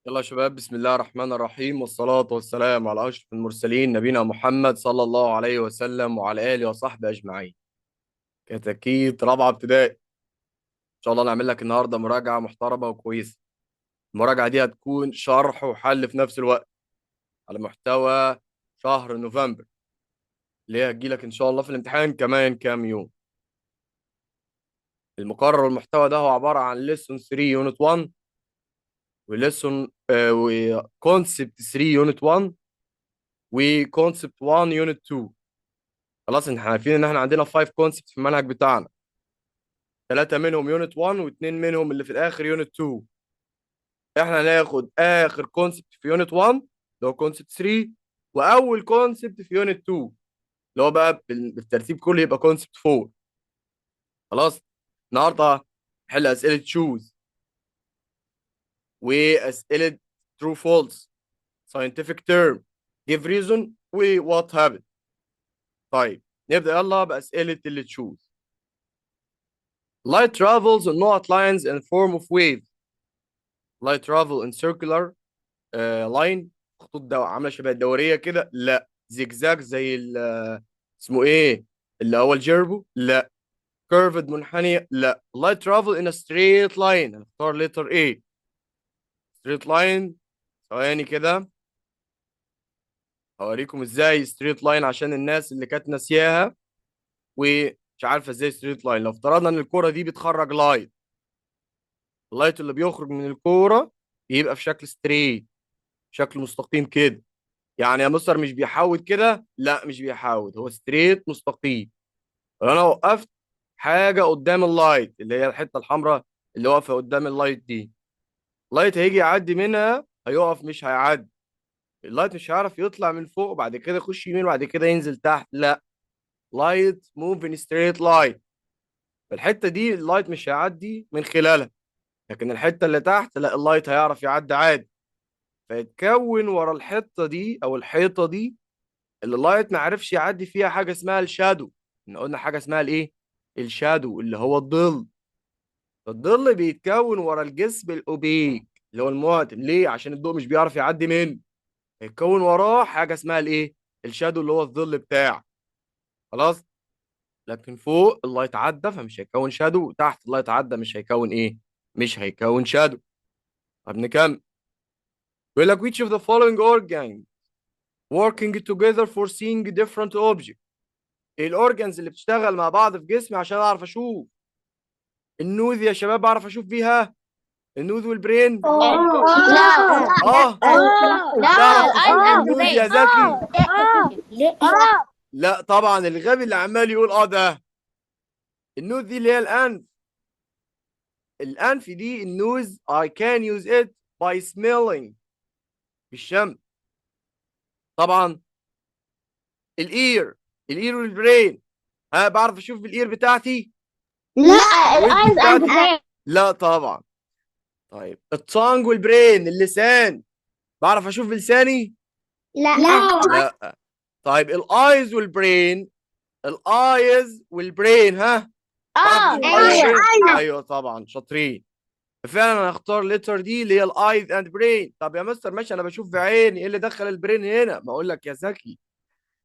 يلا يا شباب، بسم الله الرحمن الرحيم، والصلاة والسلام على أشرف المرسلين نبينا محمد صلى الله عليه وسلم وعلى آله وصحبه أجمعين. كتاكيت رابعة ابتدائي، إن شاء الله نعمل لك النهاردة مراجعة محترمة وكويسة. المراجعة دي هتكون شرح وحل في نفس الوقت على محتوى شهر نوفمبر اللي هي هتجيلك إن شاء الله في الامتحان كمان كام يوم. المقرر والمحتوى ده هو عبارة عن ليسون 3 يونت 1 وليسون وكونسبت 3 يونت 1 وكونسبت 1 يونت 2. خلاص احنا عارفين ان احنا عندنا 5 كونسبت في المنهج بتاعنا، ثلاثة منهم يونت 1 واثنين منهم اللي في الاخر يونت 2. احنا هناخد اخر كونسبت في يونت 1 اللي هو كونسبت 3، واول كونسبت في يونت 2 اللي هو بقى بالترتيب كله يبقى كونسبت 4. خلاص النهارده نحل اسئله تشوز واسئله true false scientific term give reason و what happened. طيب نبدا يلا باسئله اللي تشوز. Light travels on not lines in form of waves. Light travel in circular line، خطوط عامله شبه الدوريه كده، لا. زجزاج زي اسمه ايه اللي هو الجيربو، لا. كيرفد منحنيه، لا. Light travel in a straight line، هنختار letter A. straight line، ثواني كده هوريكم ازاي straight line عشان الناس اللي كانت ناسياها ومش عارفه ازاي straight line. لو افترضنا ان الكوره دي بتخرج لايت، اللايت اللي بيخرج من الكوره يبقى في شكل ستريت، شكل مستقيم كده. يعني يا مستر مش بيحاول كده، لا مش بيحاول، هو ستريت مستقيم. لو انا وقفت حاجه قدام اللايت اللي هي الحته الحمراء اللي واقفه قدام اللايت دي، اللايت هيجي يعدي منها هيقف مش هيعدي. اللايت مش هيعرف يطلع من فوق وبعد كده يخش يمين وبعد كده ينزل تحت، لا. لايت موف ستريت لاين. فالحته دي اللايت مش هيعدي من خلالها، لكن الحته اللي تحت لا، اللايت هيعرف يعدي عادي. فيتكون ورا الحته دي او الحيطه دي اللي اللايت ما عرفش يعدي فيها حاجه اسمها الشادو. احنا قلنا حاجه اسمها الايه؟ الشادو اللي هو الظل. الظل بيتكون ورا الجسم الاوبيك اللي هو المعتم. ليه؟ عشان الضوء مش بيعرف يعدي منه، يتكون وراه حاجه اسمها الايه؟ الشادو اللي هو الظل بتاعه. خلاص. لكن فوق اللايت عدى فمش هيكون شادو، تحت اللايت عدى مش هيكون ايه؟ مش هيكون شادو. طب نكمل. بيقول لك which of the following organ working together for seeing different objects. ايه الاورجنز اللي بتشتغل مع بعض في جسمي عشان اعرف اشوف؟ النوذ يا شباب اعرف اشوف بيها، النوذ والبرين. لا اه لا تعرف الايز تشوف اند بالنوذ يا زكي؟ برين. لا طبعا، الغبي اللي عمال يقول اه ده. النوذ دي اللي هي الانف. الانف دي النوز I can use it by smelling، بالشم. طبعا الاير، الاير والبرين، ها بعرف اشوف بالاير بتاعتي؟ لا ودني الايز اند بتاعتي؟ برين. لا طبعا. طيب التانج والبرين، اللسان، بعرف اشوف بلساني؟ لا لا. طيب الايز والبرين، الايز والبرين، ها بعرف اشوف الايز ايوه والبرين؟ ايوه طبعا، شاطرين. فعلا انا هختار لتر دي اللي هي الايز اند برين. طب يا مستر ماشي، انا بشوف بعيني، ايه اللي دخل البرين هنا؟ ما اقول لك يا زكي،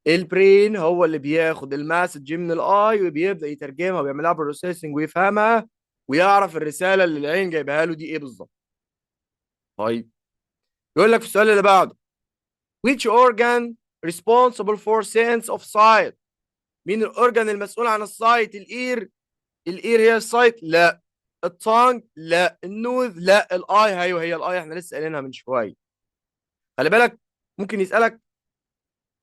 البرين هو اللي بياخد الماسج من الاي وبيبدا يترجمها ويعملها بروسيسنج ويفهمها ويعرف الرساله اللي العين جايبها له دي ايه بالظبط. طيب يقول لك في السؤال اللي بعده which organ responsible for sense of sight. مين الاورجان المسؤول عن السايت؟ الاير. الاير هي السايت؟ لا. التانج؟ لا. النوز؟ لا. الاي؟ ايوه هي الاي، احنا لسه قايلينها من شويه. خلي بالك، ممكن يسالك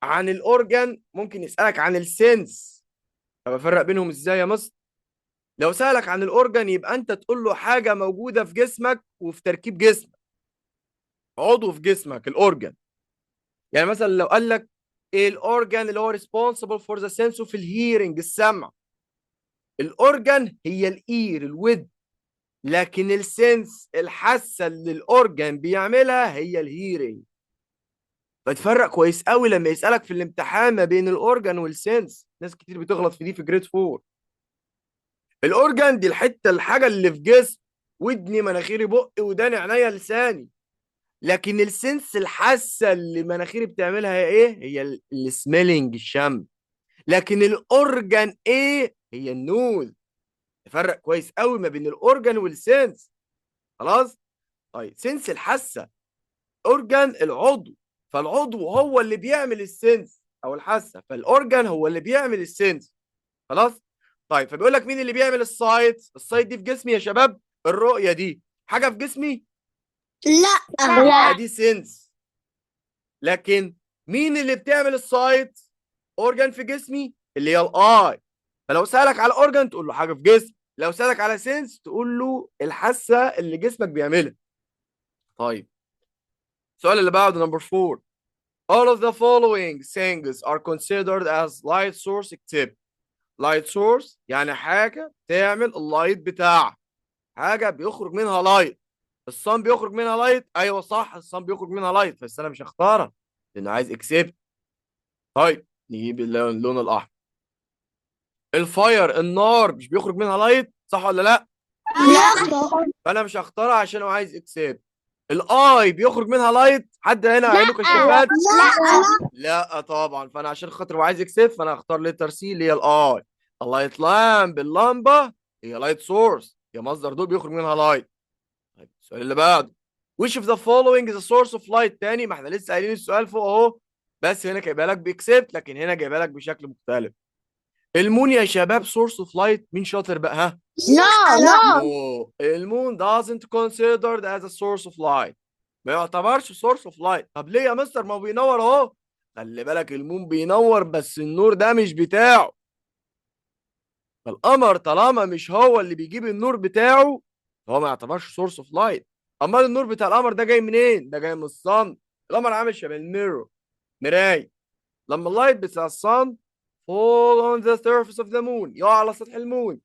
عن الاورجان، ممكن يسالك عن السنس. طب افرق بينهم ازاي يا مصر؟ لو سالك عن الاورجان يبقى انت تقول له حاجه موجوده في جسمك وفي تركيب جسمك، عضو في جسمك، الاورجان. يعني مثلا لو قال لك ايه الاورجان اللي هو responsible for the sense of الهيرنج، السمع، الاورجان هي الاير، الود. لكن السنس، الحاسه اللي الاورجان بيعملها، هي الهيرنج. فتفرق كويس قوي لما يسالك في الامتحان ما بين الاورجان والسنس. ناس كتير بتغلط في دي في جريد 4. الاورجان دي الحته، الحاجه اللي في جسم، ودني، مناخيري، بقي، وداني، عينيا، لساني. لكن السنس الحاسه اللي مناخيري بتعملها هي ايه؟ هي السميلنج، الشم. لكن الاورجان ايه؟ هي النوز. نفرق كويس قوي ما بين الاورجان والسنس. خلاص. طيب سنس الحاسه، اورجان العضو، فالعضو هو اللي بيعمل السنس او الحاسه، فالاورجان هو اللي بيعمل السنس. خلاص. طيب فبيقول لك مين اللي بيعمل السايت؟ السايت دي في جسمي يا شباب؟ الرؤيه دي حاجه في جسمي؟ لا. دي سنس. لكن مين اللي بتعمل السايت؟ اورجان في جسمي اللي هي الاي. فلو سالك على اورجان تقول له حاجه في جسم، لو سالك على سنس تقول له الحاسه اللي جسمك بيعملها. طيب السؤال اللي بعده نمبر 4. All of the following things are considered as light source except. light source يعني حاجة تعمل اللايت بتاعها، حاجة بيخرج منها لايت. الصن بيخرج منها لايت، ايوه صح الصن بيخرج منها لايت، بس انا مش هختارها لانه عايز اكسبت. طيب نجيب اللون الاحمر. الفاير، النار، مش بيخرج منها لايت صح ولا لا؟ لا. فانا مش هختارها عشان هو عايز اكسبت. الاي بيخرج منها لايت، حد هنا عينه كشافات؟ لا طبعا. فانا عشان خاطر هو عايز اكسبت فانا هختار لتر سي اللي هي الاي. اللايت لامب، اللمبه هي لايت سورس، هي مصدر ضوء بيخرج منها لايت. طيب السؤال اللي بعده. which of the following is a source of light؟ تاني ما احنا لسه قايلين السؤال فوق اهو، بس هنا جايبها لك باكسبت لكن هنا جايبها لك بشكل مختلف. المون يا شباب سورس اوف لايت، مين شاطر بقى ها؟ لا. No. المون doesn't considered as a source of light، ما يعتبرش سورس اوف لايت. طب ليه يا مستر؟ ما هو بينور اهو. خلي بالك المون بينور بس النور ده مش بتاعه. فالقمر طالما مش هو اللي بيجيب النور بتاعه هو ما يعتبرش سورس اوف لايت. امال النور بتاع القمر ده جاي منين؟ ده جاي من الصن. القمر عامل شبه الميرور، مرايه. لما اللايت بتاع الصن fall on the surface of the moon، يقع على سطح المون،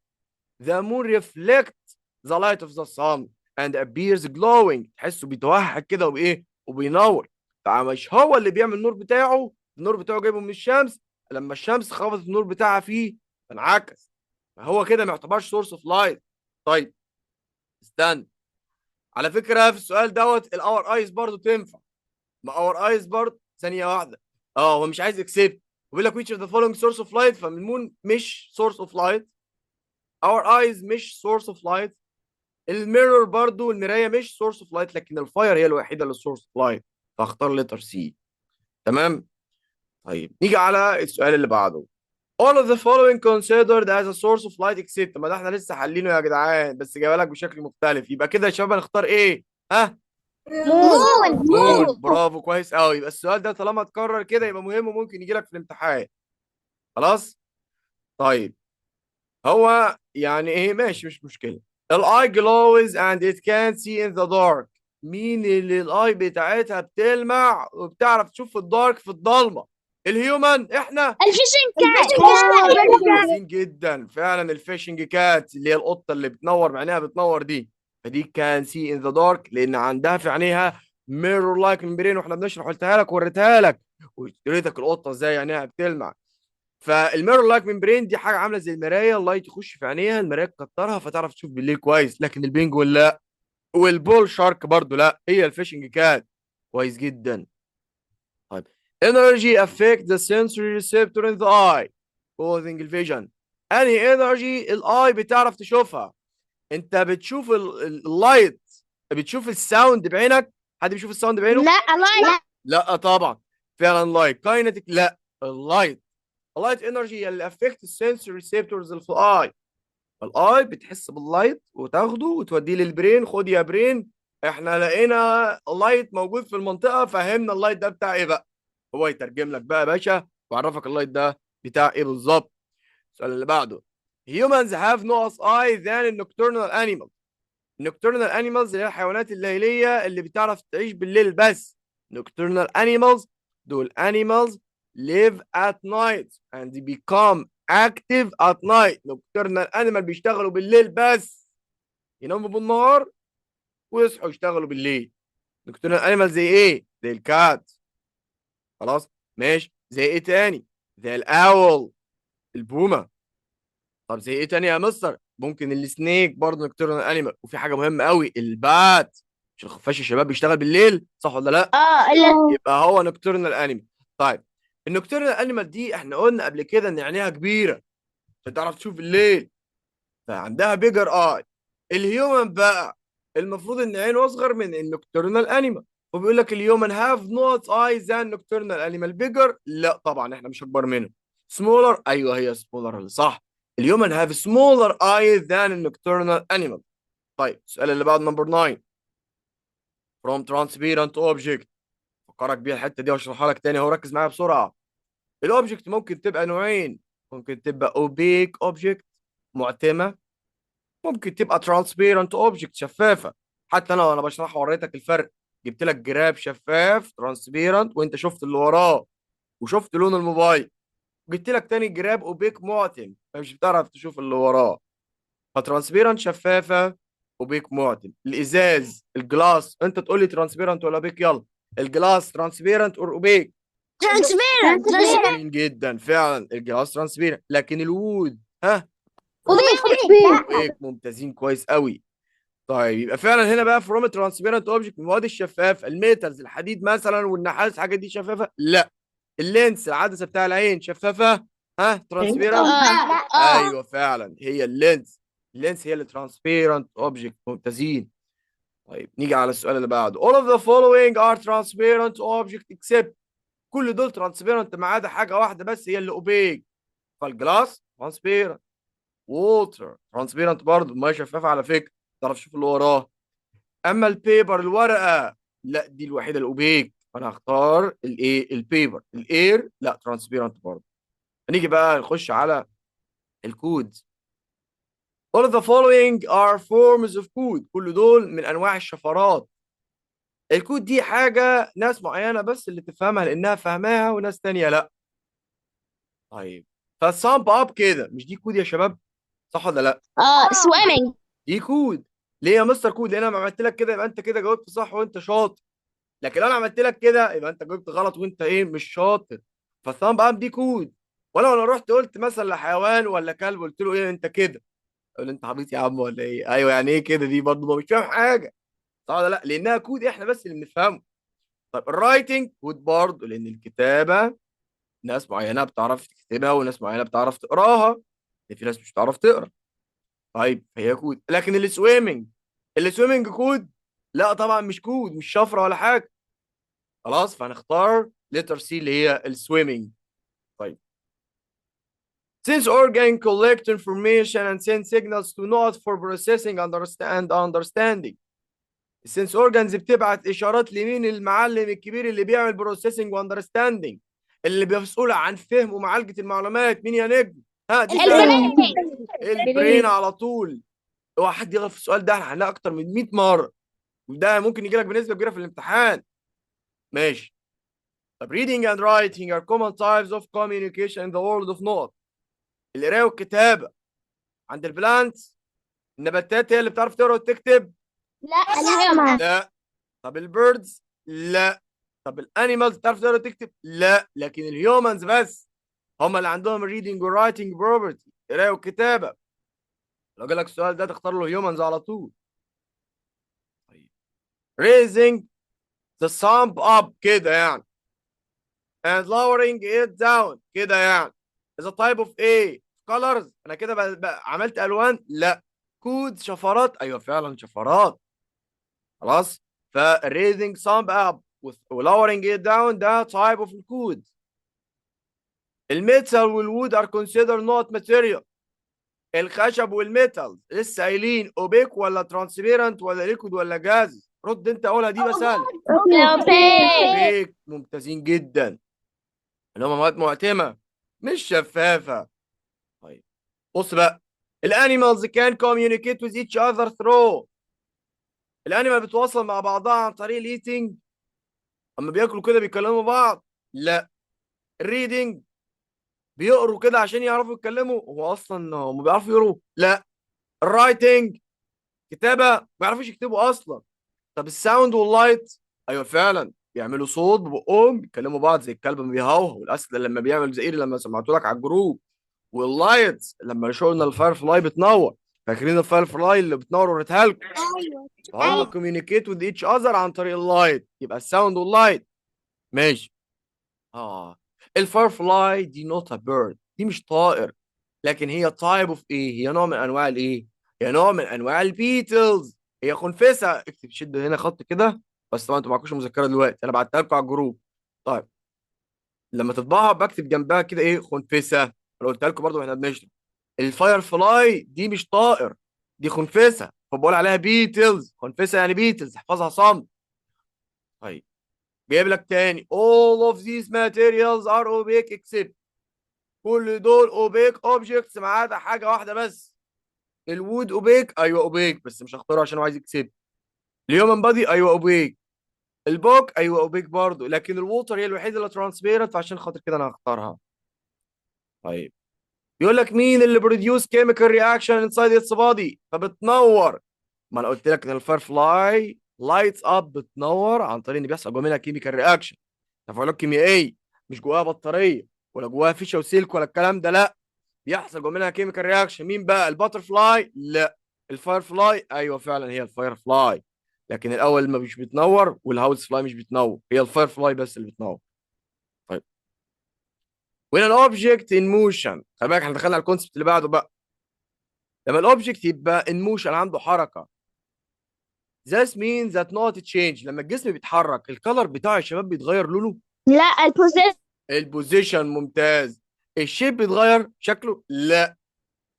the moon reflects the light of the sun and appears glowing، تحسه بيتوهج كده وبايه وبينور. فمش هو اللي بيعمل النور بتاعه، النور بتاعه جايبه من الشمس، لما الشمس خبطت النور بتاعها فيه فانعكس، فهو كده ما يعتبرش سورس اوف لايت. طيب استنى، على فكره في السؤال دوت الاور ايز برضو تنفع. ما اور ايز برضو ثانيه واحده. هو مش عايز اكسبت وبيقول لك which of the following source of light، فالمون مش source of light، our eyes مش source of light، الميرور برضو المرايه مش سورس اوف لايت، لكن الفاير هي الوحيده اللي سورس اوف لايت، فاختار لتر سي. تمام. طيب نيجي على السؤال اللي بعده. all of the following considered as a source of light except. ما ده احنا لسه حالينه يا جدعان بس جايبها لك بشكل مختلف. يبقى كده يا شباب هنختار ايه؟ ها؟ مون. برافو كويس قوي. يبقى السؤال ده طالما اتكرر كده يبقى مهم وممكن يجي لك في الامتحان. خلاص. طيب هو يعني ايه ماشي مش مشكله. الاي جلوز اند ات كان سي ان ذا دارك. مين اللي الاي بتاعتها بتلمع وبتعرف تشوف في الدارك في الضلمه؟ الهيومن، احنا. كويسين جدا فعلا. الفيشنج كات اللي هي القطه اللي بتنور بعينيها بتنور دي، فدي كان سي ان ذا دارك لان عندها في عينيها ميرور لايك ممبرين، واحنا بنشرح قلتها لك ووريتها لك وريتك القطه ازاي عينيها بتلمع. فالميرور لايك ممبرين دي حاجه عامله زي المرايه، اللايت يخش في عينيها المرايه تكترها فتعرف تشوف بالليل كويس، لكن البينجوين لا، والبول شارك برضو لا، هي الفيشنج كات. كويس جدا. طيب energy affect the sensory receptor in the eye causing vision. انهي انرجي الاي بتعرف تشوفها؟ انت بتشوف اللايت، بتشوف الساوند بعينك؟ حد بيشوف الساوند بعينه؟ لا. لا طبعا. فعلا لايت. كاينتيك لا. اللايت، اللايت انرجي اللي افكت السنسوري ريسبتورز اللي في الاي. فالاي بتحس باللايت وتاخده وتوديه للبرين، خد يا برين احنا لقينا لايت موجود في المنطقه، فهمنا اللايت ده بتاع ايه بقى. هو يترجم لك بقى يا باشا ويعرفك اللايت ده بتاع ايه بالظبط. السؤال اللي بعده. humans have no eye than nocturnal animals. nocturnal animals اللي هي الحيوانات الليليه اللي بتعرف تعيش بالليل بس. nocturnal animals دول animals live at night and they become active at night. nocturnal animal بيشتغلوا بالليل بس، يناموا بالنهار ويصحوا يشتغلوا بالليل. nocturnal animal زي ايه؟ زي الكات. خلاص ماشي. زي ايه تاني؟ زي الاول، البومه. طب زي ايه تاني يا مستر؟ ممكن السنيك برضه نوكتورنال انيمال. وفي حاجه مهمه قوي، البات. مش الخفاش يا شباب بيشتغل بالليل صح ولا لا؟ لا. يبقى هو نوكتورنال انيمال. طيب النوكتورنال انيمال دي احنا قلنا قبل كده ان عينيها كبيره عشان تعرف تشوف الليل، فعندها بيجر اي. الهيومن بقى المفروض ان عينه اصغر من النوكتورنال انيمال، وبيقول لك الهيومن هاف نوت ايز ذان نوكتورنال انيمال. بيجر لا طبعا احنا مش اكبر منه. سمولر ايوه هي سمولر اللي صح. الهيومن هاف سمولر ايز ذان النوكتورنال انيمال. طيب السؤال اللي بعد نمبر 9. from transparent object. فكرك بيها الحته دي واشرحها لك تاني اهو، ركز معايا بسرعه. الاوبجكت ممكن تبقى نوعين، ممكن تبقى اوبيك اوبجكت معتمه، ممكن تبقى ترانسبيرنت اوبجكت شفافه. حتى انا وانا بشرح وريتك الفرق، جبت لك جراب شفاف ترانسبيرنت وانت شفت اللي وراه وشفت لون الموبايل، جبت لك تاني جراب اوبيك معتم فمش بتعرف تشوف اللي وراه. فترانسبيرنت شفافه، اوبيك معتم. الازاز الجلاس انت تقول لي ترانسبيرنت ولا اوبيك؟ يلا الجلاس ترانسبيرنت اور اوبيك؟ ترانسبيرنت. جميل جدا فعلا الجلاس ترانسبيرنت. لكن الوود ها؟ اوبيك. اوبيك. ممتازين كويس قوي. طيب يبقى فعلا هنا بقى فروم ترانسبيرنت اوبجكت المواد الشفافه، الميتالز الحديد مثلا والنحاس الحاجات دي شفافه؟ لا. اللينس العدسه بتاع العين شفافه؟ ها ترانسبيرنت؟ ايوه فعلا هي اللينس. اللينس هي اللي ترانسبيرنت اوبجكت. ممتازين. طيب نيجي على السؤال اللي بعده. all of the following are transparent object except. كل دول ترانسبيرنت ما عدا حاجه واحده بس هي اللي اوبيك. فالجلاس ترانسبيرنت، ووتر ترانسبيرنت برضه الميه شفافه على فكره تعرف تشوف اللي وراه. اما البيبر الورقه لا دي الوحيده الاوبيك، فانا هختار الايه البيبر. الاير لا ترانسبيرنت برضه. هنيجي بقى نخش على الكود. all of the following are forms of code. كل دول من انواع الشفرات. الكود دي حاجه ناس معينه بس اللي تفهمها لانها فاهماها وناس تانية لا. طيب فالسامب اب كده مش دي كود يا شباب صح ولا لا؟ سويمنج. دي كود. ليه يا مستر كود؟ لان انا عملت لك كده يبقى انت كده جاوبت صح وانت شاطر، لكن انا عملت لك كده يبقى انت جاوبت غلط وانت ايه مش شاطر. فالثامب اب دي كود. ولا لو رحت قلت مثلا لحيوان ولا كلب قلت له ايه انت كده، يقول لي انت عبيط يا عم ولا ايه؟ ايوه يعني ايه كده؟ دي برضه مش فاهم حاجه صح ولا لا؟ لانها كود احنا بس اللي بنفهمه. طيب الرايتنج كود برضه لان الكتابه ناس معينه بتعرف تكتبها وناس معينه بتعرف تقراها، في ناس مش بتعرف تقرا. طيب هي كود. لكن السويمنج، السويمنج كود؟ لا طبعا مش كود، مش شفره ولا حاجه. خلاص فهنختار لتر سي اللي هي السويمنج. طيب since organ collect information and send signals to node for processing understand understanding. السنس اورجانز بتبعت اشارات لمين؟ المعلم الكبير اللي بيعمل بروسيسنج واندرستاندينج، اللي مسؤول عن فهم ومعالجه المعلومات. مين يا نجم؟ ها دي فعلا البرين على طول. اوعى حد يغلط في السؤال ده، احنا هنلاقي اكتر من 100 مره وده ممكن يجي لك بنسبه كبيره في الامتحان. ماشي. طب reading and writing are common types of communication in the world of knowledge. القرايه والكتابه عند البلانتس النباتات هي اللي بتعرف تقرا وتكتب؟ لا. لا. طب البيردز؟ لا. طب الانيمالز بتعرف تقرا وتكتب؟ لا. لكن الهيومنز بس هم اللي عندهم الريدنج والرايتنج بروبرتي، قرايه والكتابه. لو جالك السؤال ده تختار له هيومنز على طول. طيب raising the thumb up كده يعني and lowering it down كده يعني is a type of A colors. انا كده عملت الوان؟ لا. كود شفرات؟ ايوه فعلا شفرات. خلاص raising thumb up و lowering it down ده type of الكود. الميتال والوود are considered not material. الخشب والميتال لسه قايلين اوبيك ولا ترانسبيرنت ولا ليكويد ولا جاز؟ رد انت قولها دي سهله. اوبيك. ممتازين جدا اللي هم مواد معتمه مش شفافه. طيب بص بقى. الانيمالز كان communicate with each other through. الانيمال بتواصل مع بعضها عن طريق الايتنج، اما بياكلوا كده بيكلموا بعض؟ لا. الريدنج بيقروا كده عشان يعرفوا يتكلموا؟ هو اصلا هم بيعرفوا يقروا؟ لا. الرايتنج كتابه ما بيعرفوش يكتبوا اصلا. طب الساوند واللايت؟ ايوه فعلا بيعملوا صوت ببقهم بيتكلموا بعض زي الكلب لما بيهوهو والاسد لما بيعمل زئير لما سمعته لك على الجروب، واللايت لما شفنا الفاير فلاي بتنور. فاكرين الفاير فلاي اللي بتنور وريتها لكم؟ ايوه فهم communicate with each other عن طريق اللايت، يبقى الساوند واللايت. ماشي. الفاير فلاي دي نوت ا بيرد، دي مش طائر، لكن هي تايب اوف ايه؟ هي نوع من انواع الايه؟ هي نوع من انواع البيتلز. هي خنفسه. اكتب شد هنا خط كده، بس طبعا انتوا معكوش مذكره دلوقتي، انا بعتها لكم على الجروب. طيب لما تطبعها بكتب جنبها كده ايه؟ خنفسه. انا قلت لكم برضو واحنا بنشرح الفاير فلاي دي مش طائر، دي خنفسه، فبقول عليها بيتلز. خنفسه يعني بيتلز، احفظها صم. طيب جايب لك تاني all of these materials are opaque except، كل دول اوبيك اوبجكتس ما عدا حاجه واحده بس. الوود اوبيك، ايوه اوبيك، بس مش هختاره عشان هو عايز يكسب. الهيومن بادي ايوه اوبيك. البوك ايوه اوبيك برضه، لكن الووتر هي الوحيده اللي ترانسبيرنت، فعشان خاطر كده انا هختارها. طيب بيقول لك مين اللي بروديوس كيميكال رياكشن انسايد اتس بادي فبتنور؟ ما انا قلت لك ان الفاير فلاي لايتس اب، بتنور عن طريق ان بيحصل جوه منها كيميكال رياكشن، تفاعلات كيميائيه، مش جواها بطاريه ولا جواها فيشه وسلك ولا الكلام ده، لا. بيحصل جوه منها كيميكال رياكشن. مين بقى؟ الباتر فلاي؟ لا. الفاير فلاي؟ ايوه فعلا هي الفاير فلاي، لكن الاول ما مش بتنور والهاوس فلاي مش بتنور، هي الفاير فلاي بس اللي بتنور. طيب when an object in motion، خلي بالك احنا دخلنا على الكونسبت اللي بعده بقى. لما الاوبجكت يبقى in motion عنده حركه، this means that not change، لما الجسم بيتحرك الكلر بتاعه يا شباب بيتغير لونه. لا البوزيشن. البوزيشن ممتاز. الشيب بيتغير شكله؟ لا.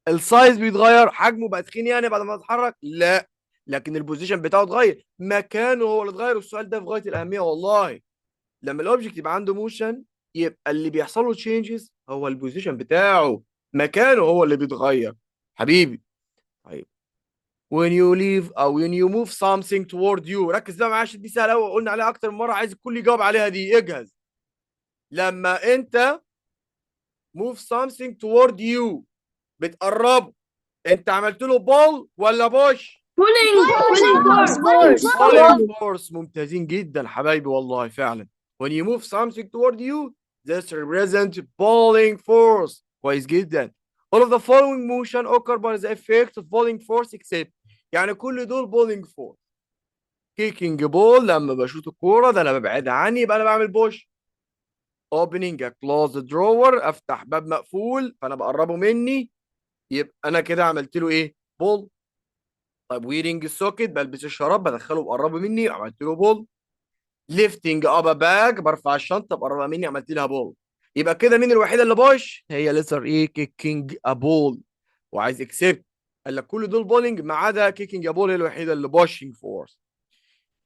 السايز بيتغير حجمه بقى تخين يعني بعد ما اتحرك؟ لا. لكن البوزيشن بتاعه اتغير، مكانه هو اللي اتغير. والسؤال ده في غايه الاهميه والله. لما الاوبجكت يبقى عنده موشن يبقى اللي بيحصل له تشينجز هو البوزيشن بتاعه، مكانه هو اللي بيتغير حبيبي. طيب when you leave او when you move something toward you، ركز بقى معايا عشان دي سهله قوي، قلنا عليها اكتر من مره، عايز الكل يجاوب عليها دي، اجهز. لما انت move something toward you بتقربه، انت عملت له بول ولا بوش؟ بولينج فورس. ممتازين جدا حبايبي والله فعلا. when you move something toward you this represent pulling force. كويس جدا. all of the following motion occur by the effect of pulling force except، يعني كل دول pulling force. kicking ball لما بشوط الكوره ده انا ببعدها عني يبقى انا بعمل بوش. opening a closed drawer، افتح باب مقفول فانا بقربه مني يبقى انا كده عملت له ايه؟ بول. طيب ويرنج السوكت، بلبس الشراب بدخله بقربه مني عملت له بول. ليفتنج اب باج، برفع الشنطه بقربها مني عملت لها بول. يبقى كده مين الوحيده اللي بوش؟ هي لتر ايه؟ كيكينج ابول. وعايز اكسبت، قال لك كل دول بولينج ما عدا كيكينج ابول هي الوحيده اللي بوشنج فورس.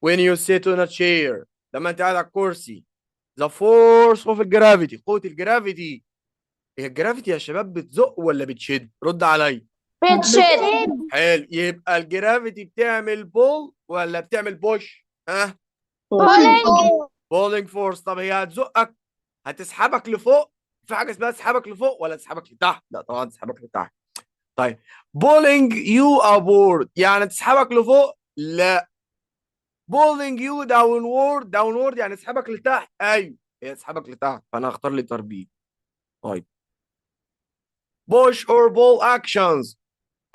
when you sit on a chair، لما انت قاعد على الكرسي، the force of gravity، قوه الجرافيتي. هي الجرافيتي يا شباب بتزق ولا بتشد؟ رد عليا. بتشد. حلو، يبقى الجرافيتي بتعمل بول ولا بتعمل بوش؟ ها؟ بولينج. بولينج فورس. طب هي هتزقك، هتسحبك لفوق؟ في حاجه اسمها تسحبك لفوق ولا تسحبك لتحت؟ لا طبعا تسحبك لتحت. طيب بولينج يو ابورد يعني تسحبك لفوق؟ لا. بولينج يو داونورد، داونورد يعني تسحبك لتحت؟ ايوه هي تسحبك لتحت، فانا هختار لي تربيت. طيب push or pull actions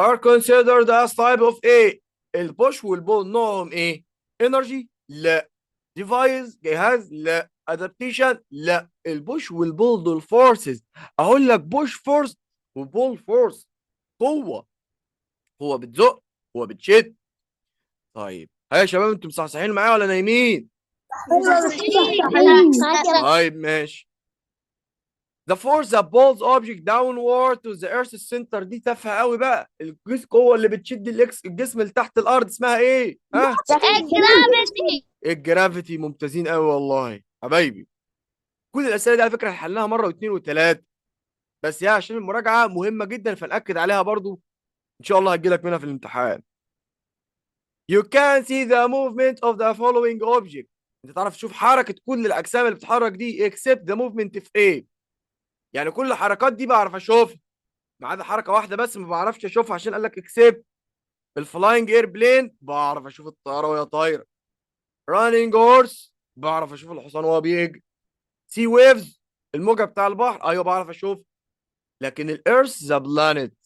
are considered as type of ايه؟ البوش والبول نوعهم ايه؟ انرجي؟ لا. ديفايس جهاز؟ لا. ادابتيشن؟ لا. البوش والبول دول فورسز. اقول لك بوش فورس وبول فورس، قوه، هو بتزق هو بتشد. طيب ها يا شباب انتوا مصحصحين معايا ولا نايمين؟ طيب ماشي. The force that pulls object downward to the earth's center، دي تافهه قوي بقى. القوه اللي بتشد الجسم لتحت الارض اسمها ايه؟ ها؟ الجرافيتي. الجرافيتي. ممتازين قوي والله حبايبي. كل الاسئله دي على فكره حلناها مره واثنين وثلاثه، بس يا عشان المراجعه مهمه جدا فنأكد عليها برضو، ان شاء الله هتجيلك منها في الامتحان. You can see the movement of the following object، انت تعرف تشوف حركه كل الاجسام اللي بتتحرك دي except the movement في ايه؟ يعني كل الحركات دي بعرف اشوفها ما عدا حركه واحده بس ما بعرفش اشوفها عشان قال لك except. الفلاينج اير بلين بعرف اشوف الطياره وهي طايره. رانينج هورس بعرف اشوف الحصان وهو بيجري. سي ويفز الموجه بتاع البحر ايوه بعرف اشوف. لكن الارث ذا بلانيت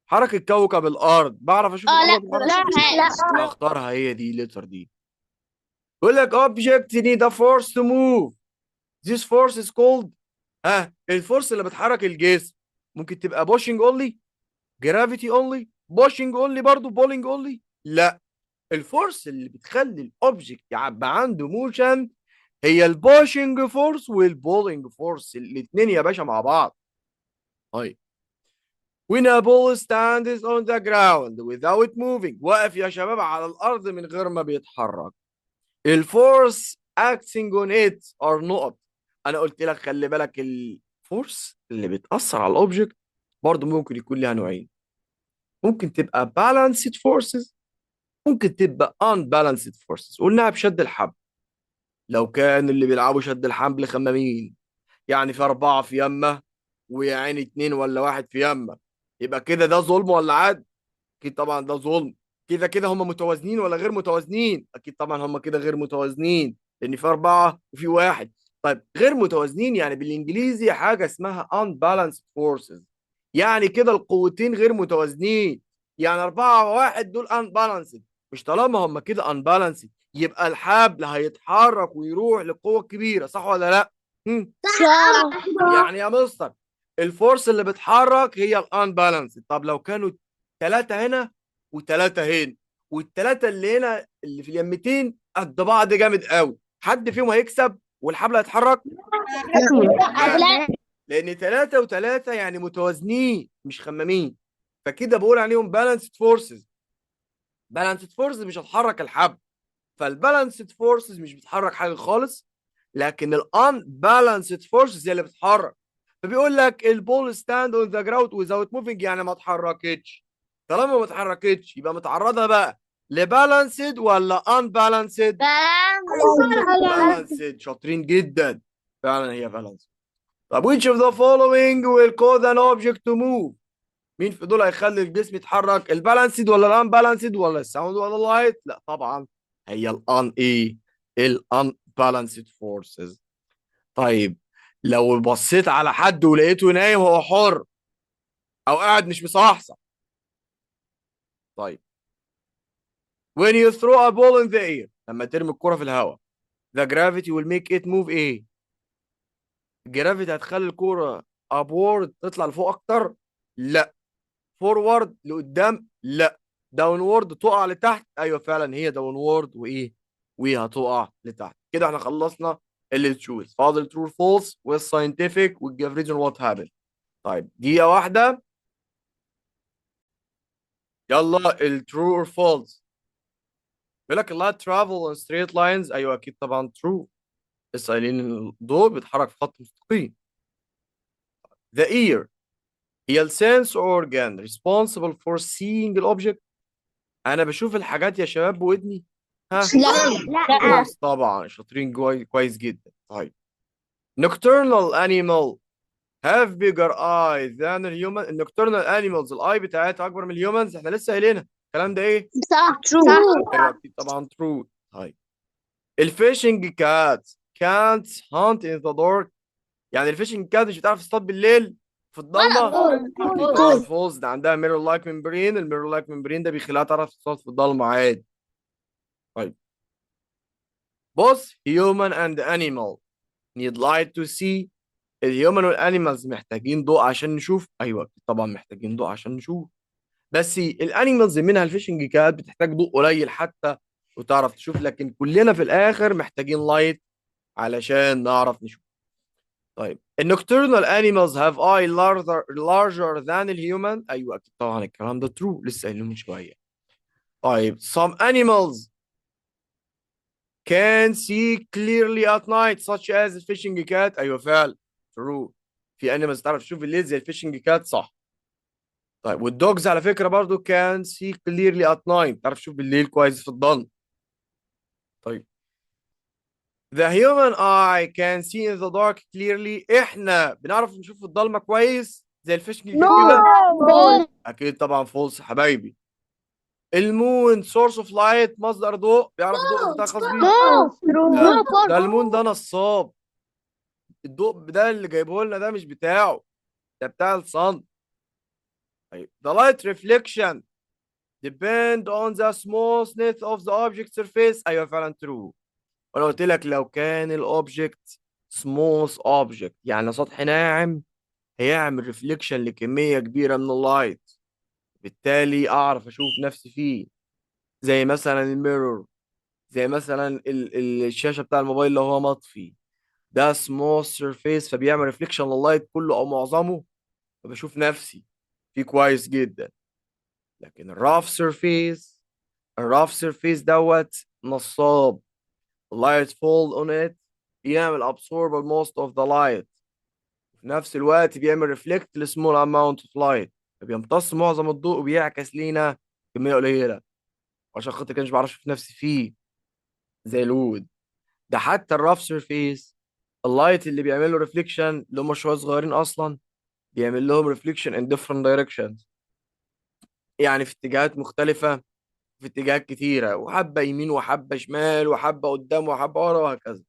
حركة كوكب الأرض، بعرف أشوف لا القمر بحركة. لا أختارها هي دي الليتر دي. يقول لك object need a force to move. This force is called الفورس اللي بتحرك الجسم ممكن تبقى pushing only، gravity only، pushing only برضه pulling only. لا، الفورس اللي بتخلي الاوبجكت يبقى عنده موشن هي البوشنج فورس والبولينج فورس، الاثنين يا باشا مع بعض. طيب when a ball stands on the ground without moving، واقف يا شباب على الارض من غير ما بيتحرك، الفورس acting on it are نقط. انا قلت لك خلي بالك الفورس اللي بتأثر على الاوبجكت برضه ممكن يكون لها نوعين، ممكن تبقى balanced forces، ممكن تبقى unbalanced forces. قلناها بشد الحبل، لو كان اللي بيلعبوا شد الحبل خمامين، يعني في أربعة في يمة ويا عيني اتنين ولا واحد في يمة، يبقى كده ده ظلم ولا عدل؟ أكيد طبعا ده ظلم. كده كده هم متوازنين ولا غير متوازنين؟ أكيد طبعا هم كده غير متوازنين، لأن في أربعة وفي واحد. طيب غير متوازنين يعني بالإنجليزي حاجة اسمها unbalanced forces، يعني كده القوتين غير متوازنين، يعني أربعة وواحد دول unbalanced. مش طالما هم كده unbalanced يبقى الحبل هيتحرك ويروح للقوة الكبيرة، صح ولا لا؟ هم؟ صح. يعني يا مستر الفورس اللي بتحرك هي الانبالانس. طب لو كانوا ثلاثة هنا وثلاثة هنا، والثلاثة اللي هنا اللي في اليمتين قد بعض جامد قوي، حد فيهم هيكسب والحبل هيتحرك؟ لا، لا لأن ثلاثة وثلاثة يعني متوازنين مش خمامين، فكده بقول عليهم بالانسد فورسز. بالانسد فورسز مش هتحرك الحبل، فالبالانسد فورسز مش بتحرك حاجة خالص، لكن الان بالانسد فورسز هي اللي بتتحرك. فبيقول لك البول ستاند اون ذا جراوند ويزاوت موفينج، يعني ما اتحركتش. طالما ما اتحركتش يبقى متعرضه بقى لبالانسد ولا ان بالانسد؟ بالانسد. شاطرين جدا، فعلا هي بالانسد. طب which of the following will cause an object to move؟ مين في دول هيخلي الجسم يتحرك؟ البالانسد ولا الان بالانسد ولا الساوند ولا اللايت؟ لا طبعا هي الان ايه؟ الان بالانسد فورسز. طيب لو بصيت على حد ولقيته نايم هو حر او قاعد مش مصحصح. طيب when you throw a ball in the air، لما ترمي الكرة في الهواء the gravity will make it move ايه؟ الجرافيتي هتخلي الكرة upward تطلع لفوق اكتر؟ لا. forward لقدام؟ لا. downward تقع لتحت؟ ايوه فعلا هي downward وايه؟ وهتقع لتحت. كده احنا خلصنا اللي تشوز فاضل true false والساينتفك والجيف ريزون وات هابن. طيب دقيقة واحدة، يلا الترو اور فولس. بيقول لك اللايت ترافل اون ستريت لاينز، ايوه اكيد طبعا ترو، لسه قايلين إن الضوء بيتحرك في خط مستقيم. The ear هي السنس organ responsible for seeing the object، انا بشوف الحاجات يا شباب بودني. ها؟ لا فولس طبعا، شاطرين كويس جدا. طيب nocturnal animal have bigger eyes than the human. النocturnal animals الاي بتاعتها اكبر من الهيومنز، احنا لسه قايلينها الكلام ده ايه؟ صح ايوه اكيد طبعا true. طيب الفيشنج كات كانت هانت ان ذا دارك، يعني الفيشنج كات مش بتعرف تصطاد بالليل في الضلمه؟ اكيد طبعا فولز، ده عندها ميرور لايك ممبرين، الميرور لايك ممبرين ده بيخليها تعرف تصطاد في الضلمه عادي. طيب بص human and animal need light to see. الهيومن والانيمالز محتاجين ضوء عشان نشوف، ايوه طبعا محتاجين ضوء عشان نشوف، بس الانيمالز منها الفيشنج كات بتحتاج ضوء قليل حتى وتعرف تشوف، لكن كلنا في الاخر محتاجين لايت علشان نعرف نشوف. طيب النocturnal animals have eye larger than الهيومن، ايوه اكيد طبعا الكلام ده true، لسه قايلين من شويه. طيب some animals can see clearly at night such as the fishing cat، ايوه فعلا true، في animals تعرف تشوف الليل زي الفيشنج كات، صح. طيب والدوجز على فكره برضو can see clearly at night، تعرف تشوف بالليل كويس في الضلمه. طيب The human eye can see in the dark clearly، احنا بنعرف نشوف في الضلمه كويس زي الفيشنج كده كده؟ اكيد طبعا فولس حبايبي. المون سورس اوف لايت، مصدر ضوء، بيعرف الضوء بتاع خاص بيه؟ لا ده المون ده نصاب، الضوء ده اللي جايبه لنا ده مش بتاعه، ده بتاع الصن. طيب the light reflection depend on the smoothness of the object surface. ايوه فعلا true. وانا قلت لك لو كان الاوبجكت smooth object يعني سطح ناعم هيعمل ريفليكشن لكميه كبيره من اللايت، بالتالي اعرف اشوف نفسي فيه. زي مثلا الميرور، زي مثلا الشاشه بتاع الموبايل لو هو مطفي، ده سموث سيرفيس فبيعمل ريفليكشن لللايت كله او معظمه، فبشوف نفسي فيه كويس جدا. لكن الراف سيرفيس دوت نصاب، light fall on it بيعمل absorb most of the light، في نفس الوقت بيعمل reflect ل small amount of light، فبيمتص معظم الضوء وبيعكس لينا كمية قليلة، عشان خاطر كده مش بعرف اشوف نفسي فيه زي الوود. ده حتى الراف سيرفيس اللايت اللي بيعمل له ريفليكشن اللي هم شويه صغيرين اصلا بيعمل لهم ريفليكشن in different directions، يعني في اتجاهات مختلفة، في اتجاهات كتيرة، وحبة يمين وحبة شمال وحبة قدام وحبة ورا وهكذا.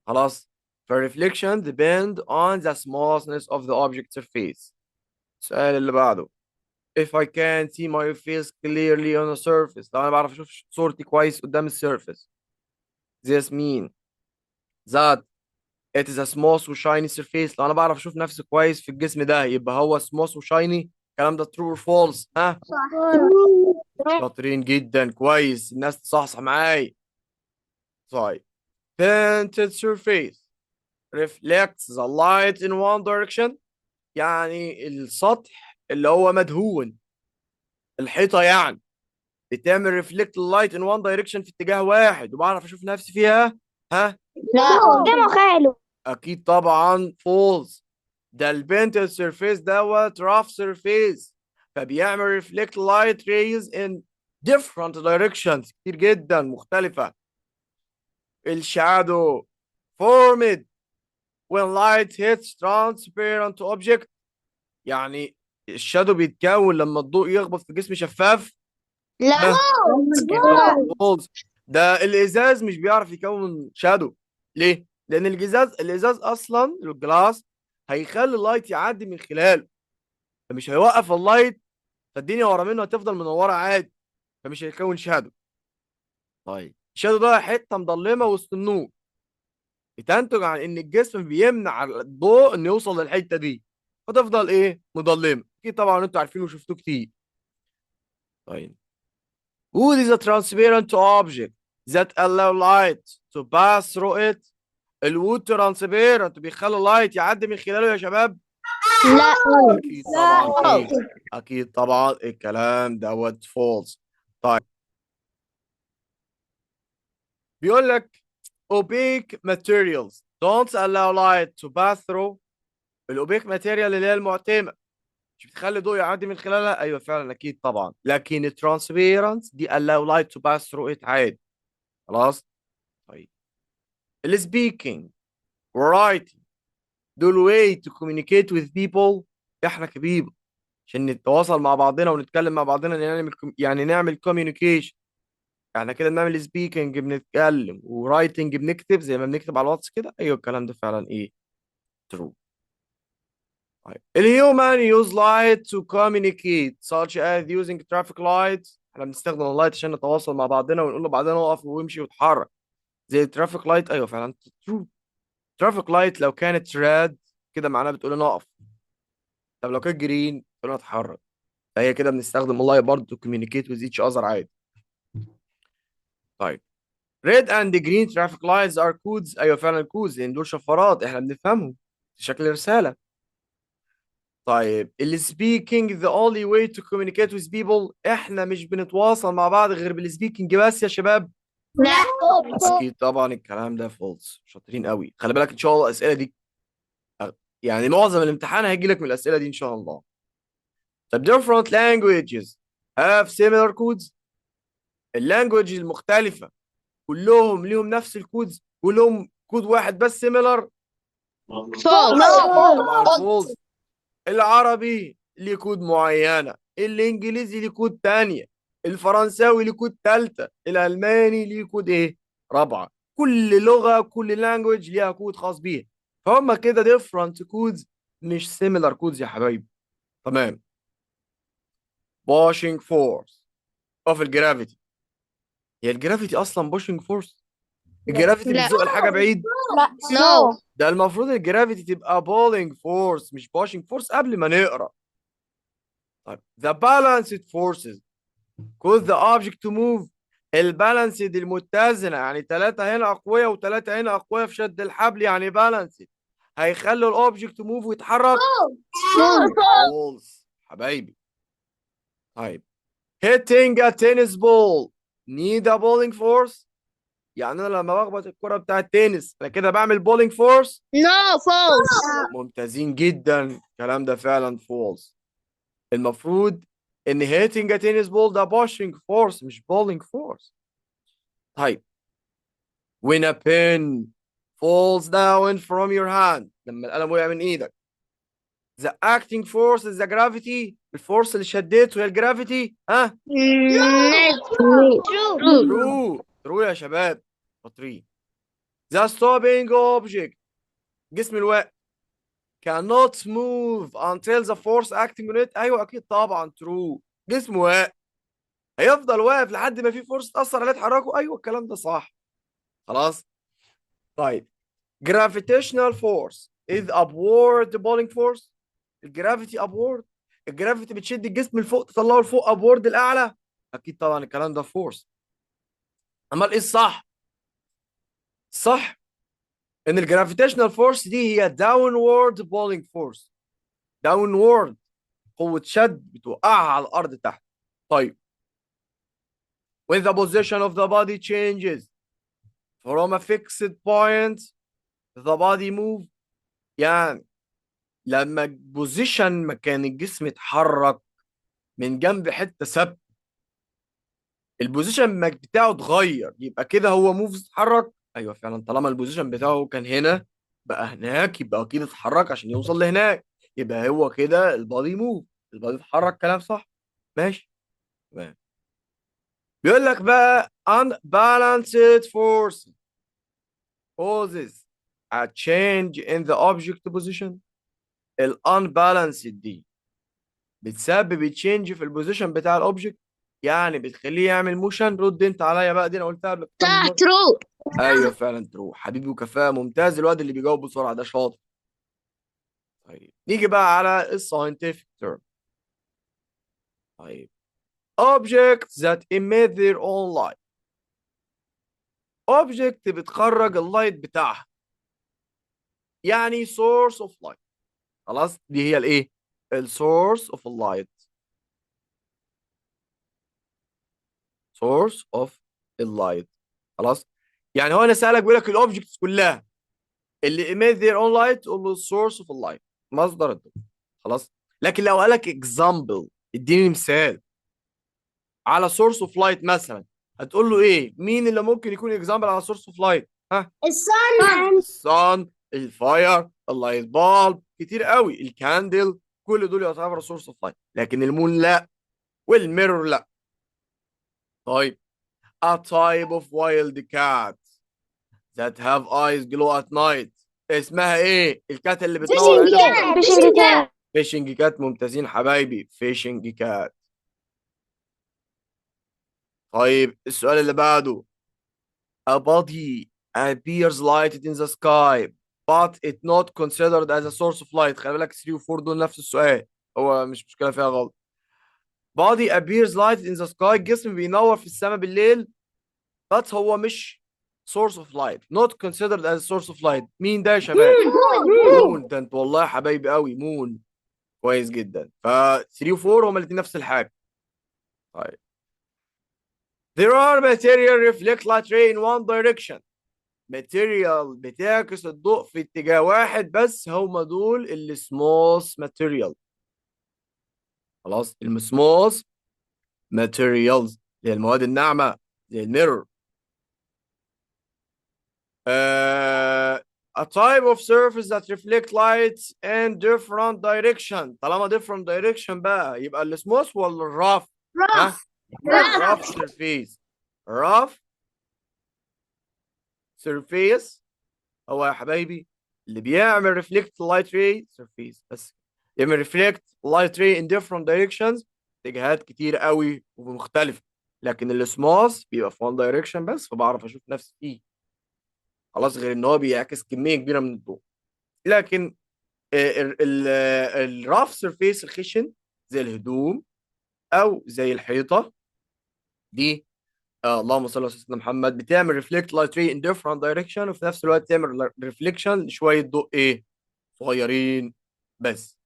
خلاص. فالريفليكشن depend on the smoothness of the object surface. السؤال اللي بعده if I can see my face clearly on a surface، لو انا بعرف اشوف صورتي كويس قدام السيرفيس، this mean that it is a smooth و shiny surface. لو انا بعرف اشوف نفسي كويس في الجسم ده يبقى هو smooth و shiny. الكلام ده true or false؟ ها؟ شاطرين جدا، كويس، الناس تصحصح معاي. طيب painted surface reflects the light in one direction، يعني السطح اللي هو مدهون، الحيطة يعني بتعمل reflect light in one direction في اتجاه واحد وبعرف اشوف نفسي فيها. ها؟ لا قدامه خاله. اكيد طبعا false. ده البينتد سيرفيس دوت rough surface فبيعمل reflect light rays in different directions كتير جدا مختلفة. الشادو formed when light hits transparent object، يعني الشادو بيتكون لما الضوء يخبط في جسم شفاف. لا ها؟ اكيد طبعا false. ده الازاز مش بيعرف يكون شادو. ليه؟ لان الازاز اصلا الجلاس هيخلي اللايت يعدي من خلاله، فمش هيوقف اللايت، فالدنيا ورا منه هتفضل منوره عادي، فمش هيكون شادو. طيب الشادو ده حته مظلمه وسط النور، بتنتج عن ان الجسم بيمنع الضوء انه يوصل للحته دي، فتفضل ايه؟ مظلمه. اكيد طبعا انتوا عارفين وشفتوه كتير. طيب wood is a transparent object that allow light to pass through it. الوود ترانسبيرنت بيخلي اللايت يعدي من خلاله يا شباب. لا اكيد طبعا ايه؟ اكيد طبعا الكلام دوت فولس. طيب بيقول لك opaque materials don't allow light to pass through. الاوبيك ماتيريال اللي هي المعتمه مش بتخلي الضوء يعدي من خلالها. ايوه فعلا اكيد طبعا. لكن الترانسبيرنت دي allow light to pass through it عادي. خلاص. طيب السبيكينج writing دول way to communicate with people. احنا كبيبة عشان نتواصل مع بعضنا ونتكلم مع بعضنا يعني نعمل communication. احنا كده بنعمل سبيكنج بنتكلم، ورايتنج بنكتب زي ما بنكتب على الواتس كده. ايوه الكلام ده فعلا ايه؟ true. طيب الهيومن use light to communicate such as using traffic lights. احنا بنستخدم اللايت عشان نتواصل مع بعضنا ونقول لبعضنا اقف وامشي واتحرك زي الترافيك لايت. ايوه فعلا true. ترافيك لايت لو كانت راد كده معناها بتقول لنا اقف، طب لو كانت جرين بتقول لنا اتحرك، فهي كده بنستخدم اللايت برضه to communicate with each other عادي. طيب red and green traffic lights are codes. ايوه فعلا كودز لان دول شفرات احنا بنفهمهم في شكل رساله. طيب السبيكينج the only way to communicate with people. احنا مش بنتواصل مع بعض غير بالسبيكينج بس يا شباب. لا اكيد طبعا الكلام ده فولس. شاطرين قوي، خلي بالك ان شاء الله الاسئله دي يعني معظم الامتحان هيجي لك من الاسئله دي ان شاء الله. طب different languages have similar codes. اللانجوج المختلفه كلهم ليهم نفس الكودز، كلهم كود واحد بس similar. طبعا فولس. العربي ليه كود معينة، الإنجليزي ليه كود تانية، الفرنساوي ليه كود تالتة، الألماني ليه كود إيه؟ رابعة. كل لغة كل لانجوج ليها كود خاص بيها، فهم كده different codes مش similar codes يا حبايبي. تمام. pushing force of الجرافيتي. هي الجرافيتي اصلا pushing force؟ الجرافيتي لا. بتزق الحاجه بعيد. لا. نو. ده المفروض الجرافيتي تبقى pulling force مش pushing force قبل ما نقرا. طيب the balanced forces cause the object to move. البالانسد المتزنه، يعني ثلاثه هنا اقوياء وثلاثه هنا اقوياء في شد الحبل، يعني بالانسد، هيخلوا الاوبجكت موف ويتحرك. فولس حبايبي. طيب hitting a tennis ball need a bowling force. يعني انا لما بخبط الكره بتاع التنس انا كده بعمل بولينج فورس. نو. فولس. ممتازين جدا، الكلام ده فعلا فولس. المفروض ان hitting a tennis ball ده pushing force مش bowling force. طيب when a pen falls down from your hand، لما القلم وقع من ايدك، the acting force is the gravity. الفورس اللي شديته هي الجرافيتي. ها ترو. true يا شباب، شاطرين. the stopping object، جسم الواقف، cannot move until the force acting on it. ايوه اكيد طبعا true. جسم واقف هيفضل واقف لحد ما في فورس تأثر عليه تحركه. ايوه الكلام ده صح. خلاص. طيب gravitational force is upward pulling force. الجرافيتي upward، الجرافيتي بتشد الجسم لفوق تطلعه لفوق upward الاعلى. اكيد طبعا الكلام ده فورس. امال ايه الصح؟ صح ان الجرافيتيشنال فورس دي هي داونورد بولينج فورس. داونورد، قوة شد بتوقعها على الارض تحت. طيب when the position of the body changes from a fixed point the body move. يعني لما بوزيشن مكان الجسم اتحرك من جنب حته ثابته، البوزيشن بتاعه اتغير، يبقى كده هو موفز اتحرك. ايوه فعلا، طالما البوزيشن بتاعه كان هنا بقى هناك يبقى اكيد اتحرك عشان يوصل لهناك، يبقى هو كده البادي موف، البادي اتحرك. كلام صح. ماشي تمام. بيقول لك بقى unbalanced force causes a change in the object position. ال unbalanced دي بتسبب تشينج في البوزيشن بتاع الاوبجكت، يعني بتخليه يعمل موشن. رد انت عليا بقى، دي انا قلتها قبل كام صح. مره. ترو. ايوه فعلا ترو حبيبي، وكفاءه ممتاز. الواد اللي بيجاوب بسرعه ده شاطر. طيب نيجي بقى على الساينتفك تيرم. طيب objects that emit their own light. object بتخرج اللايت بتاعها، يعني source of light. خلاص دي هي الايه؟ السورس اوف اللايت. source of اللايت. خلاص. يعني هو انا سالك بيقول لك الاوبجكتس كلها اللي emit their own light تقول له source of اللايت، مصدر الضوء. خلاص. لكن لو قال لك example، اديني مثال على source of light مثلا، هتقول له ايه؟ مين اللي ممكن يكون example على source of light؟ ها؟ الصن. الصن، الفاير، اللايت بالب، كتير قوي، الكاندل، كل دول يعتبروا source of light. لكن المون لا، والميرور لا. طيب a type of wild cat that have eyes glow at night، اسمها ايه؟ الكات اللي بتنور عينها. فيشنج كات. فيشنج كات. ممتازين حبايبي، فيشنج كات. طيب السؤال اللي بعده a body appears lighted in the sky but it not considered as a source of light. خلي بالك 3 و 4 دول نفس السؤال، هو مش مشكلة فيها غلط. body appears lighted in the sky، جسم بينور في السماء بالليل but هو مش source of light، not considered as a source of light. مين ده يا شباب؟ مون. ده انت والله يا حبايبي قوي، مون. كويس جدا. ف 3 و 4 هما الاثنين نفس الحاجة. طيب there are material reflect light ray in one direction. ماتيريال بتعكس الضوء في اتجاه واحد بس، هم دول السموث ماتيريال. خلاص السموث ماتيريالز اللي هي المواد الناعمه زي الميرور. a type of surface that reflect light in different direction. طالما different direction بقى يبقى السموث ولا الرف؟ ها؟ rough surface. rough surface هو يا حبايبي اللي بيعمل ريفلكت لايت راي سيرفيس، بس يعمل ريفلكت لايت راي in different directions اتجاهات كتير قوي ومختلفه، لكن السماث بيبقى في وان دايركشن بس، فبعرف اشوف نفسي فيه. خلاص، غير ان هو بيعكس كميه كبيره من الضوء. لكن الراف سيرفيس الخشن زي الهدوم او زي الحيطه دي، اللهم صل على سيدنا محمد، بتعمل ريفلكت لايت ري ان ديفرنت دايركشن، وفي نفس الوقت تعمل ريفليكشن لشويه ضوء ايه صغيرين بس.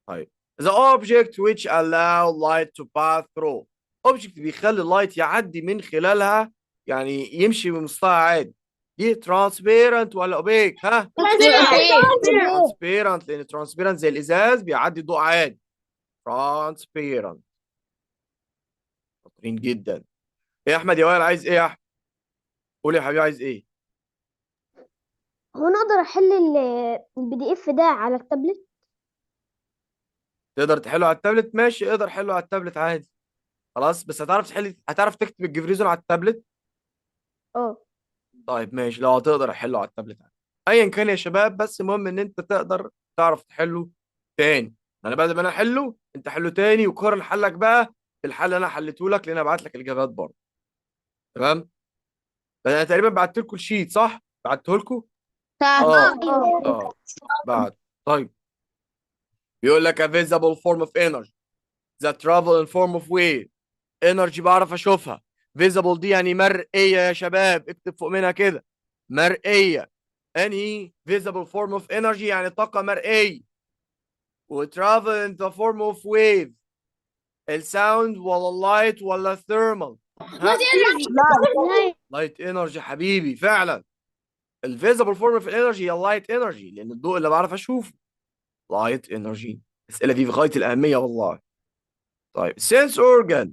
طيب the object which allow light to pass through، object بيخلي اللايت يعدي من خلالها، يعني يمشي بمستوى عادي. دي transparent ولا opaque؟ ها transparent، لان transparent زي الازاز بيعدي ضوء عادي. transparent. شاطرين جدا. ايه يا احمد يا وائل، عايز ايه يا احمد؟ قول يا حبيبي عايز ايه؟ هو انا اقدر احل البي دي اف ده على التابلت؟ تقدر تحله على التابلت؟ ماشي، اقدر حله على التابلت عادي. خلاص، بس هتعرف تحل، هتعرف تكتب الجبريزون على التابلت؟ اه. طيب ماشي، لو هتقدر احله على التابلت عادي. ايا كان يا شباب، بس المهم ان انت تقدر تعرف تحله تاني. انا بعد ما انا احله انت حله تاني، وقارن حلك بقى بالحل اللي انا حليته لك، لان انا ابعت لك الاجابات برضه. تمام. بس انا تقريبا بعت لكم الشيت، صح؟ بعته لكم. اه اه بعد. طيب بيقول لك a visible form of energy that travel in form of wave. energy بعرف اشوفها. visible دي يعني مرئية يا شباب، اكتب فوق منها كده مرئية. انهي visible form of energy يعني طاقة مرئية. و travel in the form of wave، الساوند ولا اللايت ولا الثيرمال؟ ها؟ لايت انرجي حبيبي، فعلا. الفيزبل فورم في الانرجي هي اللايت انرجي، لان الضوء اللي بعرف اشوفه لايت انرجي. الاسئله دي في غايه الاهميه والله. طيب sense organ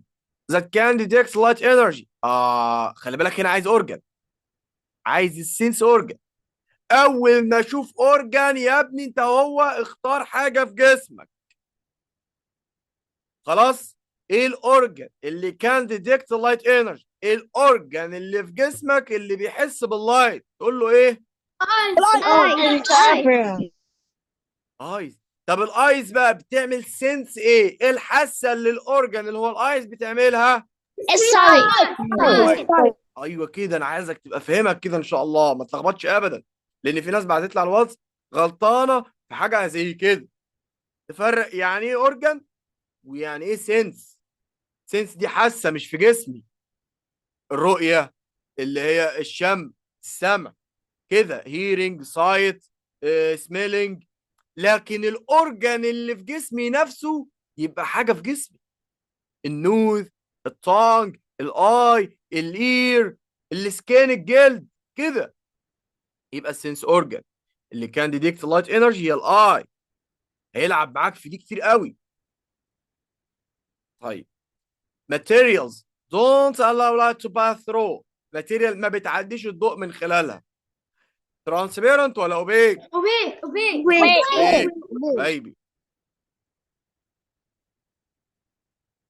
that can detect light energy. خلي بالك هنا عايز اورجان، عايز السنس اورجان. اول ما اشوف اورجان يا ابني انت هو اختار حاجه في جسمك. خلاص، ايه الاورجان اللي كان ديتكت لايت انرجي؟ ايه الاورجان اللي في جسمك اللي بيحس باللايت؟ تقول له ايه؟ ايز. طب الايز بقى بتعمل سنس ايه؟ ايه الحاسه اللي الاورجان اللي هو الايز بتعملها؟ الصوت. ايوه كده، انا عايزك تبقى فاهمك كده ان شاء الله، ما تلخبطش ابدا، لان في ناس بعتت لي على الواتس غلطانه في حاجه زي كده. تفرق يعني ايه اورجان ويعني ايه سنس. سنس دي حاسه مش في جسمي، الرؤيه اللي هي الشم، السمع كده، هيرنج، سايت، سميلنج. لكن الاورجان اللي في جسمي نفسه يبقى حاجه في جسمي، النوز، التانج، الاي، الاير، السكين، الجلد كده. يبقى السنس اورجان اللي كان ديديكت لايت انرجي هي الاي. هيلعب معاك في دي كتير قوي. طيب materials don't allow light to pass through. material ما بتعديش الضوء من خلالها. transparent ولا اوبيك؟ اوبيك حبايبي،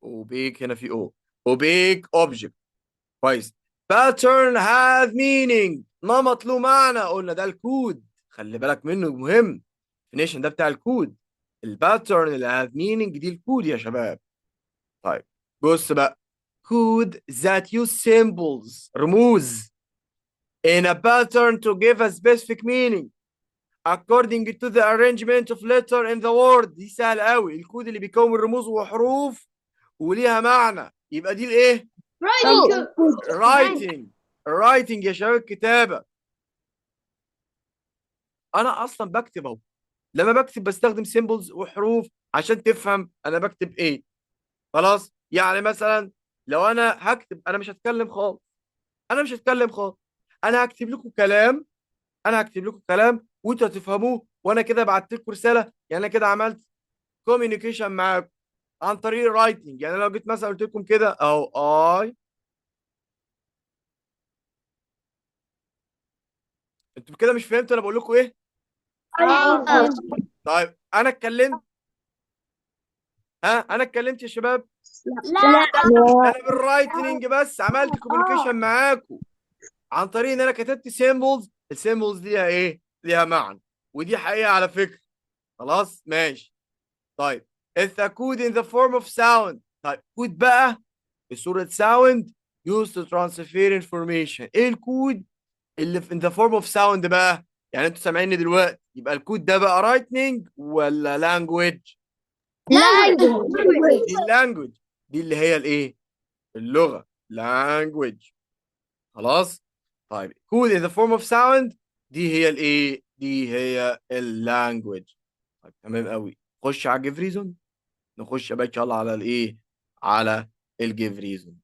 اوبيك هنا في او. اوبيك اوبجكت. كويس. pattern have meaning، نمط له معنى، قلنا ده الكود، خلي بالك منه مهم. definition ده بتاع الكود. الباترن اللي have meaning دي الكود يا شباب. طيب بص بقى، code that use symbols، رموز in a pattern to give a specific meaning according to the arrangement of letter in the word. دي سهل قوي، الكود اللي بيكون رموز وحروف وليها معنى، يبقى دي الايه؟ writing. writing يا شباب الكتابة. انا اصلا بكتب اهو، لما بكتب بستخدم سيمبلز وحروف عشان تفهم انا بكتب ايه. خلاص، يعني مثلا لو انا هكتب، انا مش هتكلم خالص، انا مش هتكلم خالص، انا هكتب لكم كلام، انا هكتب لكم كلام وانتوا هتفهموه، وانا كده بعت لكم رساله، يعني انا كده عملت كوميونيكيشن معاكم عن طريق الرايتنج. يعني لو جيت مثلا قلت لكم كده اهو اي، انتوا كده مش فهمتوا انا بقول لكم ايه؟ طيب انا اتكلمت، ها انا اتكلمت يا شباب؟ انا بالرايتنج بس عملت كوميونيكيشن معاكم عن طريق ان انا كتبت سيمبلز. السيمبلز دي ايه؟ ليها معنى، ودي حقيقه على فكره. خلاص ماشي. طيب It's a code in the form of sound. طيب كود بقى بصورة sound used to transfer information. ايه الكود اللي في in the form of sound بقى؟ يعني انتوا سامعيني دلوقتي، يبقى الكود ده بقى writing ولا language؟ language. دي اللانجوج، دي اللي هي الايه؟ اللغة، language. خلاص؟ طيب code in the form of sound دي هي الايه؟ دي هي اللانجوج. طيب تمام قوي. خش على الجيف ريزون. نخش يا باشا يلا على الايه؟ على الجيف ريزون.